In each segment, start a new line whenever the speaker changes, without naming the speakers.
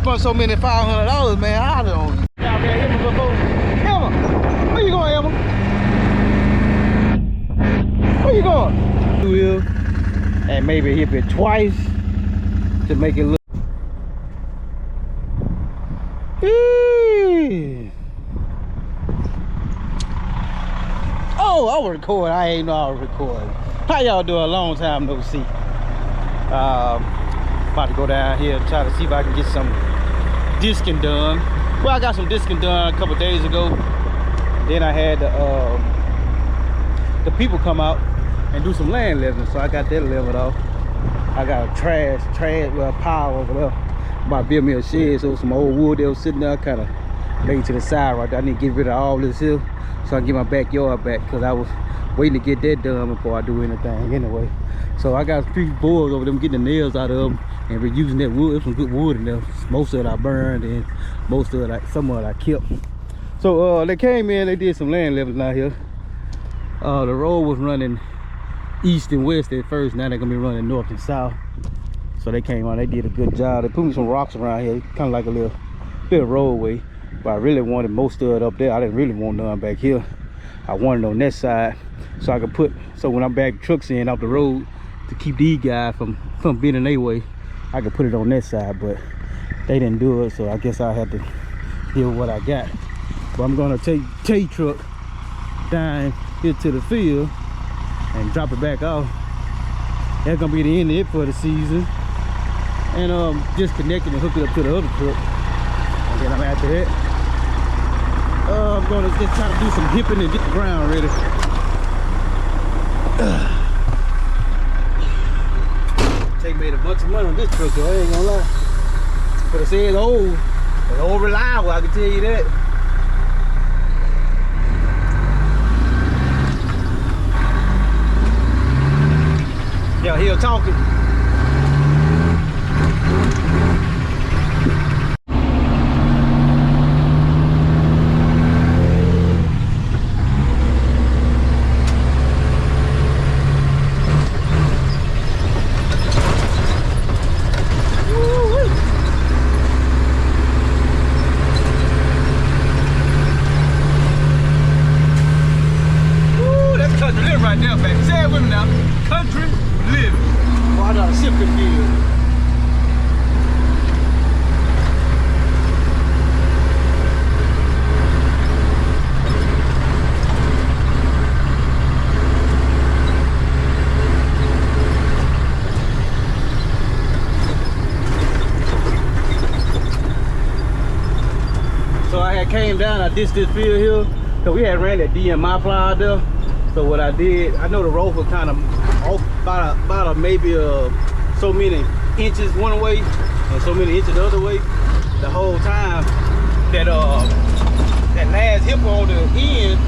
spent so many $500, man. I don't. Out there, Emma, before. Emma, where you going, Emma? Where you going? And maybe hit it twice to make it look. Oh, I was recording. I ain't know I was recording. How y'all doing? A long time no see. About to go down here and try to see if I can get some disking done. Well, I got some disking done a couple days ago. Then I had the people come out and do some land leveling, so I got that leveled off. I got a trash pile over there. About to build me a shed, so some old wood that was sitting there, kind of laid to the side right there. I need to get rid of all this here so I can get my backyard back, because I was waiting to get that done before I do anything anyway. So I got 3 boards over them, getting the nails out of them and reusing that wood. There's some good wood in there. Most of it I burned, and most of it, some of it I kept. So they came in, they did some land leveling out here. The road was running east and west at first. Now they're gonna be running north and south. So they came on, they did a good job. They put me some rocks around here, kind of like a little roadway. But I really wanted most of it up there. I didn't really want none back here. I wanted on that side, so I could put, so when I back trucks in off the road to keep these guys from being in their way, I could put it on that side. But they didn't do it, so I guess I had to deal with what I got. But I'm gonna take truck down here to the field and drop it back off. That's gonna be the end of it for the season. And disconnect it and hook it up to the other truck. And then I'm after that. I'm gonna just try to do some hipping and get the ground ready. They made a bunch of money on this truck though, I ain't gonna lie. But it says old. It's old reliable, I can tell you that. Yeah, he'll talking. Came down, I ditched this field here, because we had ran that DMI plow out there. So what I did, I know the road was kind of off about maybe so many inches one way and so many inches the other way. The whole time that that last hip on the end,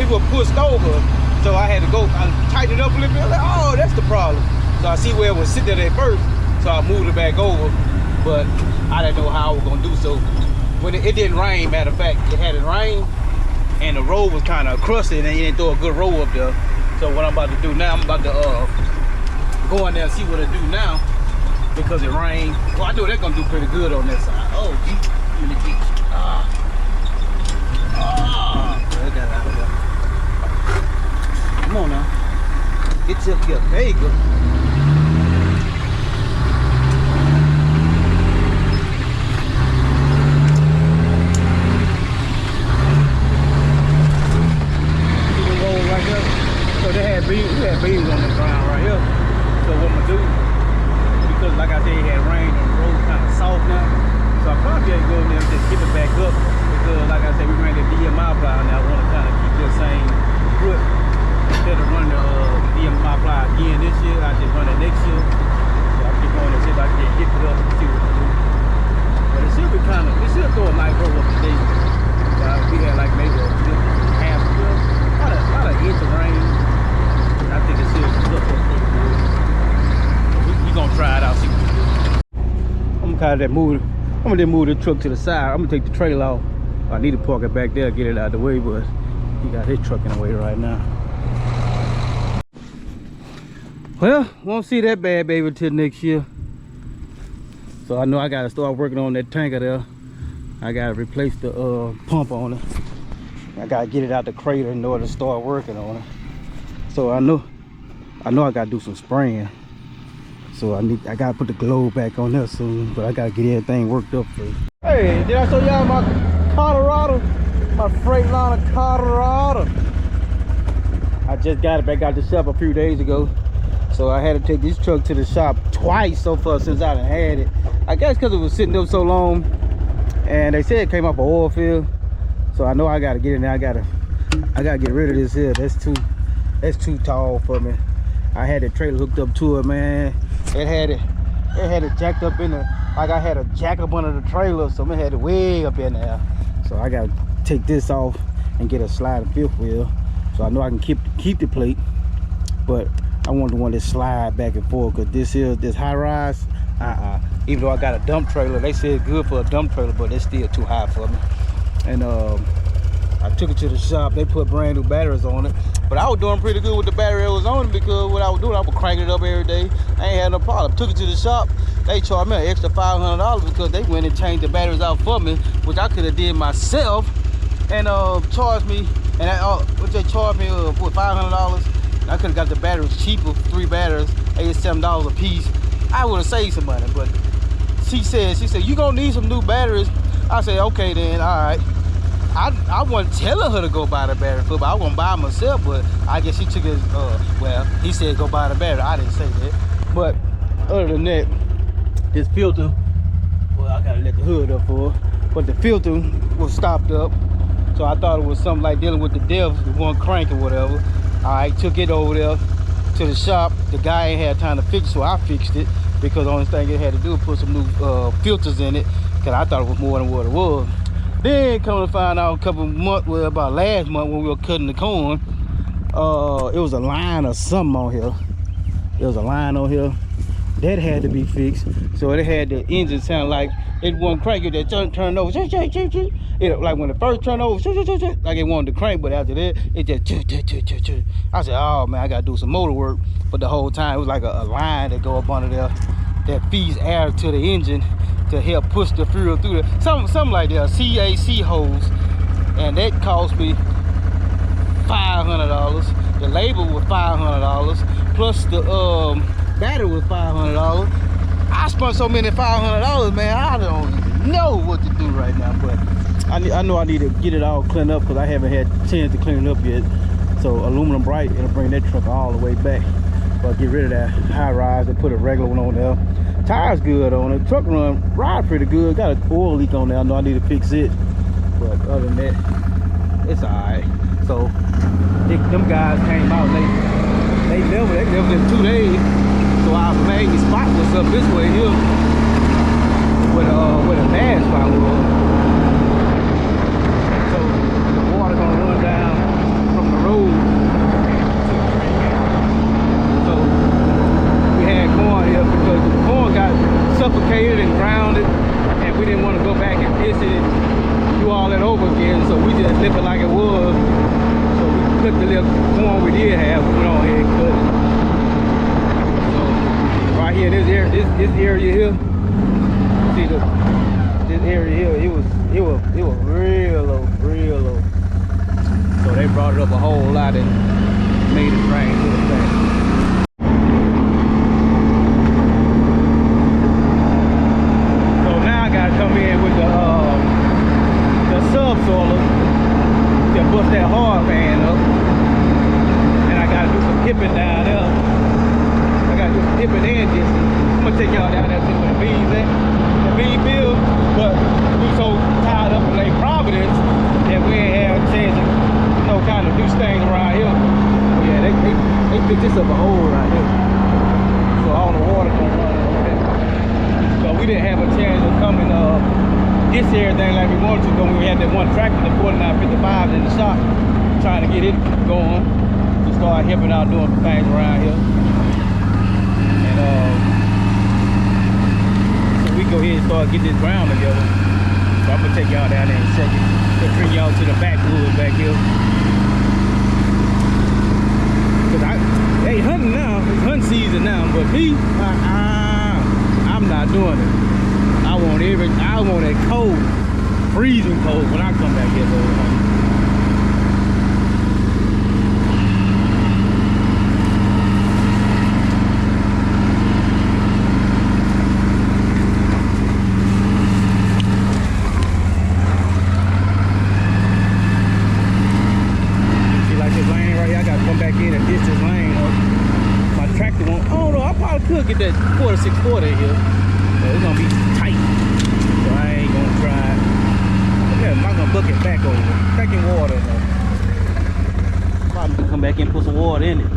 it was pushed over. So I had to go, I tightened it up a little bit. Like, oh, that's the problem. So I see where it was sitting there at first, so I moved it back over. But I didn't know how I was gonna do so. When it didn't rain, matter of fact, it hadn't rained, and the road was kind of crusted, and it didn't throw a good roll up there. So what I'm about to do now, I'm about to go in there and see what it do now, because it rained. Well, I know they're gonna do pretty good on that side. Oh, geez. Look at that out there. Come on now, get your together. There you go. We had beans on the ground right here. So what I'm gonna do, because like I said, it had rained and the road kind of soft now. So I probably had to go in there and just skip it back up, because like I said, we ran the DMI plow and I want to kind of keep the same foot. Instead of running the DMI plow again this year, I just run it next year. So I keep going and see if I can get it up and see what I do. But it should be it should throw a nice roll up today. We had like maybe half, about an inch of rain. I think it's still look pretty good. We're gonna try it out, see what we do. I'm gonna move the truck to the side. I'm gonna take the trailer off. I need to park it back there, get it out of the way, but he got his truck in the way right now. Well, won't see that bad baby till next year. So I know I gotta start working on that tanker there. I gotta replace the pump on it. I gotta get it out the crater in order to start working on it. So I know I gotta do some spraying. So I gotta put the globe back on there soon, but I gotta get everything worked up first. Hey, did I show y'all my Colorado? My Freightliner Colorado. I just got it back out the shop a few days ago. So I had to take this truck to the shop twice so far since I done had it. I guess because it was sitting there so long. And they said it came off an oil field. So I know I gotta get in there. I gotta get rid of this here. That's too tall for me. I had the trailer hooked up to it, man. It had it jacked up in the, like I had a jack up under the trailer, so it had it way up in there. So I gotta take this off and get a sliding fifth wheel. So I know I can keep the plate, but I want the one that slide back and forth, because this high rise, even though I got a dump trailer, they said it's good for a dump trailer, but it's still too high for me. And I took it to the shop. They put brand new batteries on it, but I was doing pretty good with the battery that was on it, because what I was doing, I was cranking it up every day. I ain't had no problem. Took it to the shop. They charged me an extra $500 because they went and changed the batteries out for me, which I could have did myself, and charged me. And what they charged me for $500. I could have got the batteries cheaper, 3 batteries, $87 a piece. I would have saved some money, but she said, you gonna need some new batteries. I said, okay then, all right. I wasn't telling her to go buy the battery for, but I wasn't buy myself, but I guess she took it, well, he said go buy the battery. I didn't say that. But other than that, this filter, well, I gotta let the hood up for it, but the filter was stopped up. So I thought it was something like dealing with the depth, one crank or whatever. All right, took it over there to the shop. The guy ain't had time to fix it, so I fixed it, because the only thing it had to do was put some new filters in it, because I thought it was more than what it was. Then come to find out a couple of months, well, about last month when we were cutting the corn, it was a line or something on here. There was a line on here that had to be fixed. So it had the engine sound like it wasn't cranking, that turned over. It, like when it first turned over, like it wanted to crank, but after that, it just. I said, oh man, I gotta do some motor work. But the whole time, it was like a line that go up under there that feeds air to the engine to help push the fuel through there. Something like that, a CAC hose. And that cost me $500. The label was $500, plus the battery was $500. I spent so many $500, man. I don't even know what to do right now, but I know I need to get it all cleaned up, because I haven't had a chance to clean it up yet. So aluminum bright, it'll bring that truck all the way back. But get rid of that high rise and put a regular one on there. Tires good on it. Truck ride pretty good. Got an oil leak on there. I know I need to fix it, but other than that, it's all right. So them guys came out. They left in 2 days. So I made the spot just up this way here, where the last spot was. So the water gonna run down from the road. So we had corn here because the corn got suffocated and grounded, and we didn't want to go back and fix it and do all that over again. So we just left it like it was. So we cut the little corn we did have. We went on ahead and cut it. Right here, this area here. See this area here, it was real low. So they brought it up a whole lot and made it rain to the thing. So now I gotta come in with the subsoiler to bust that hard fan up, and I gotta do some hipping down there. Hipping and distance. I'm gonna take y'all down there to where the beans at, the bean field, but we so tied up in Lake Providence that we ain't have a chance to kind of do things around here. But yeah, they picked this up a hole right here, so all the water gonna run over there. So we didn't have a chance of coming this everything like we wanted to, when we had that one tractor, the 4955 in the shop, trying to get it going to start helping out doing things around here. So we go ahead and start getting this ground together. So I'm gonna take y'all down there in a second. Gonna bring y'all to the backwoods back here. Cause they hunting now. It's hunting season now. But me, I'm not doing it. favorite. I want it cold, freezing cold when I come back here. See, like this lane right here, I gotta come back in and ditch this lane up. My tractor won't. I don't know. I probably could get that 640 here. But it's gonna be tight, so I ain't gonna try it. Yeah, I'm not gonna book it back over. Back in water. Probably can come back in and put some water in it.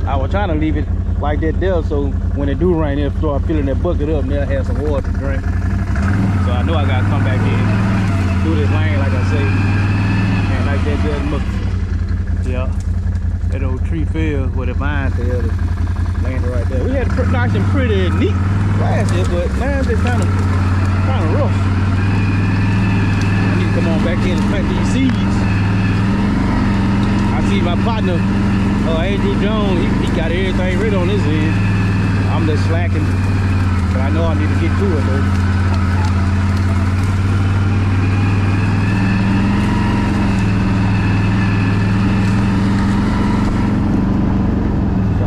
I was trying to leave it like that there, so when it do rain, it'll start filling that bucket up and they'll have some water to drink. So I know I gotta come back in through this lane, like I say, and like that there look. Yeah, that old tree fell where the vine fell. Landed right there. We had nice and pretty and neat last year, but man, it's kind of rough. I need to come on back in and plant these seeds. I see my partner, Andrew Jones, he got everything ready on his end. I'm just slacking, but I know I need to get to it though.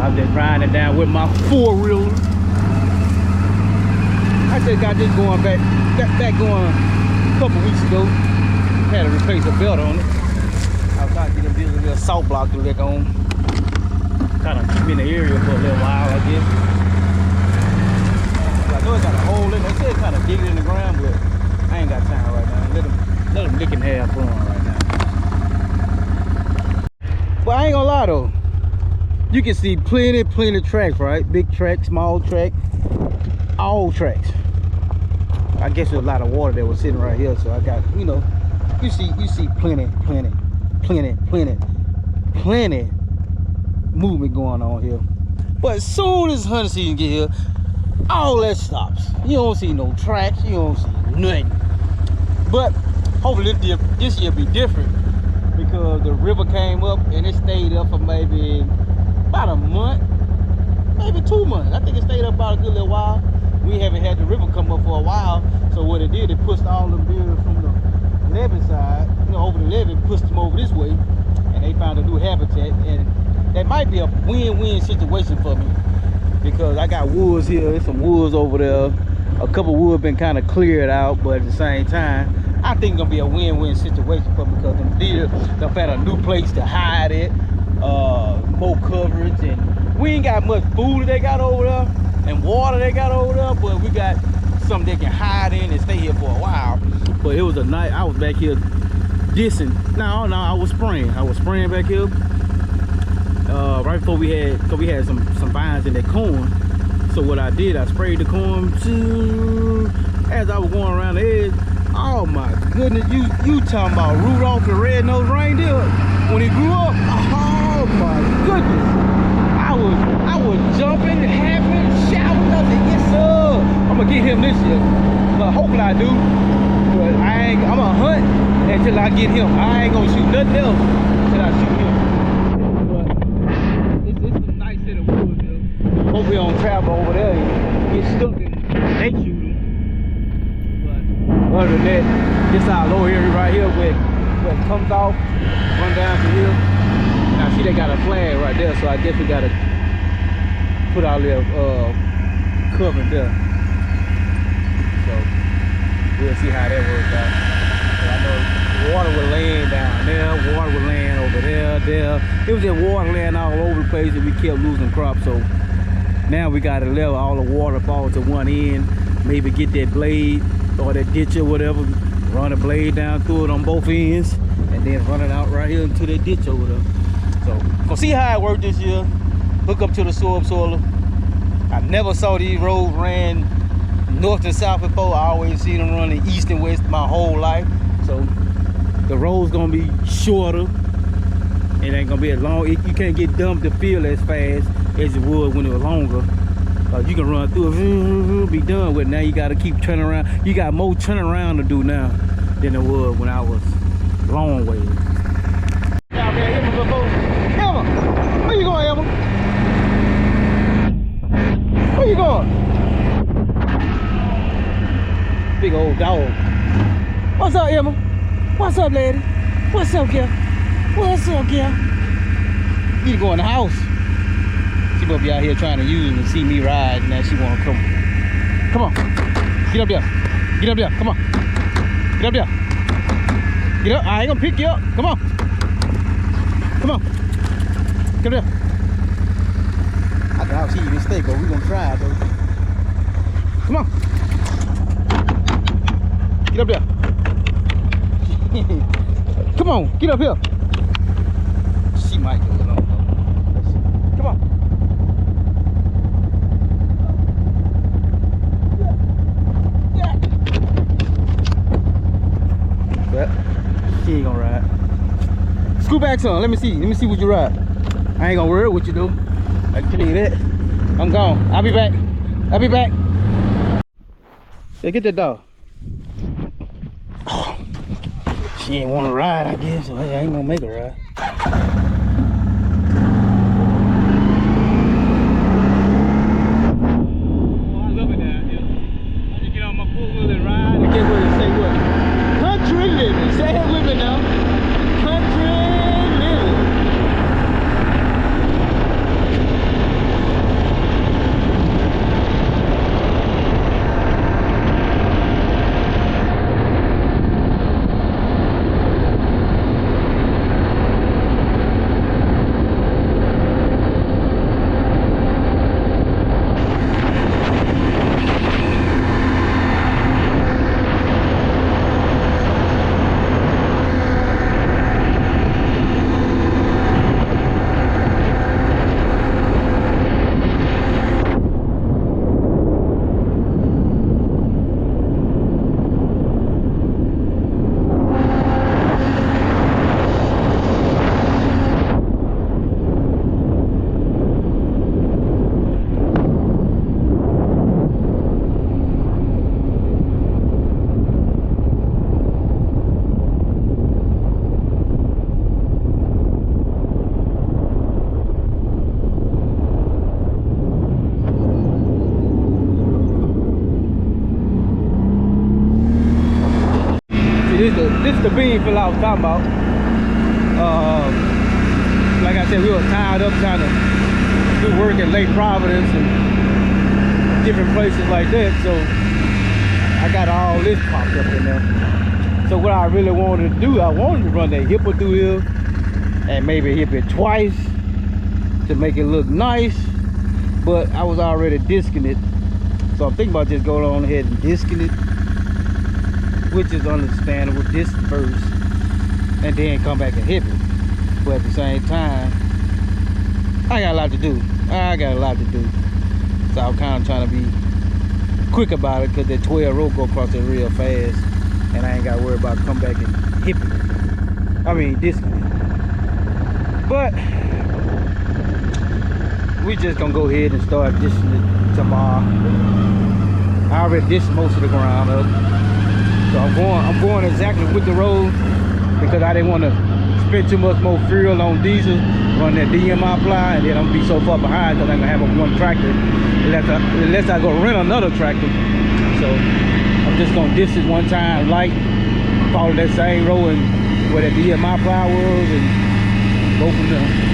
I've been riding it down with my four-wheeler. I just got this going back going a couple weeks ago. Had to replace a belt on it. I was trying to get this little salt block to lick on. Kind of keep in the area for a little while, I guess. I know it got a hole in it. They said it kind of dig it in the ground, but I ain't got time right now. Let them lick and have fun right now. But I ain't gonna lie though. You can see plenty tracks, right? Big track, small track, all tracks. I guess there's a lot of water that was sitting right here, so I got, you know, you see plenty movement going on here. But as soon as hunting season get here, all that stops. You don't see no tracks, you don't see nothing. But hopefully this year be different because the river came up and it stayed up for maybe about a month, maybe 2 months. I think it stayed up about a good little while. We haven't had the river come up for a while, so what it did, it pushed all the deer from the levee side, you know, over the levee, pushed them over this way, and they found a new habitat. And that might be a win-win situation for me because I got woods here. There's some woods over there. A couple woods been kind of cleared out, but at the same time, I think it's gonna be a win-win situation for me because them deer, they'll find a new place to hide it. More coverage, and we ain't got much food they got over there and water they got over there, but we got something they can hide in and stay here for a while. But it was a night I was back here dissing. No, I was spraying back here right before we had some vines in that corn. So what I did, I sprayed the corn as I was going around the edge. Oh my goodness, you talking about Rudolph the Red-Nosed Reindeer when he grew up? Oh my goodness, I was jumping, happy, shouting. I said, yes sir, I'm gonna get him this year. But hopefully I do. But I'm gonna hunt until I get him. I ain't gonna shoot nothing else until I shoot him. But it's a nice set of woods here. Hope we don't travel over there and get stuck and they shoot him. But other than that, this our lower area right here where it comes off, run down to here. Now see they got a flag right there, so I guess we gotta put our little cover there. So we'll see how that works out. But I know water was laying down there, water was laying over there. It was just water laying all over the place and we kept losing crops. So now we gotta let all the water fall to one end, maybe get that blade or that ditch or whatever, run a blade down through it on both ends, and then run it out right here into that ditch over there. So, gonna see how it worked this year. Hook up to the subsoiler. I never saw these roads ran north and south before. I always see them running east and west my whole life. So, the road's gonna be shorter. It ain't gonna be as long. You can't get dumped the field as fast as it would when it was longer. You can run through it, be done with it. Now you gotta keep turning around. You got more turning around to do now than it was when I was long ways. Out there, Emma, before. Emma, where you going, Emma? Where you going? big old dog. What's up, Emma? What's up, lady? What's up, girl? What's up, girl? You need to go in the house. She gonna be out here trying to use me and see me ride, and now she wanna come. Come on. Get up there. Get up there. Come on. Get up there. Get up. I ain't gonna pick you up. Come on. Come on. Get up there. I doubt she even stay, but we gonna try it though. Come on. Get up there. Come on, get up here. She might do it on. Come on. But she ain't gonna ride. Scoot back some. Let me see. Let me see what you ride. I ain't gonna worry what you do. I can tell you that. I'm gone. I'll be back. I'll be back. Yeah, get that dog. Oh, she ain't want to ride, I guess. So I ain't gonna make her ride. Oh, I love it down here. I just get on my four-wheel and ride and get ready to say what? Country living. Say it with me now. Country living. This is the bean fill I was talking about. Like I said, we were tied up trying to do work at Lake Providence and different places like that. So I got all this popped up in there. So what I really wanted to do, I wanted to run that hipper through here and maybe hip it twice to make it look nice. But I was already disking it. So I'm thinking about just going on ahead and disking it, which is understandable, this first, and then come back and hit it. But at the same time, I got a lot to do. So I'm kind of trying to be quick about it because that 12 road go across it real fast, and I ain't got to worry about come back and hit it. I mean, this. But we just gonna go ahead and start dishing it tomorrow. I already dished most of the ground up. So I'm going exactly with the road because I didn't want to spend too much more fuel on diesel, run that DMI ply, and then I'm gonna be so far behind because I'm gonna have a one tractor unless I go rent another tractor. So I'm just gonna dish it one time, light, follow that same road and where that DMI ply was, and go from there.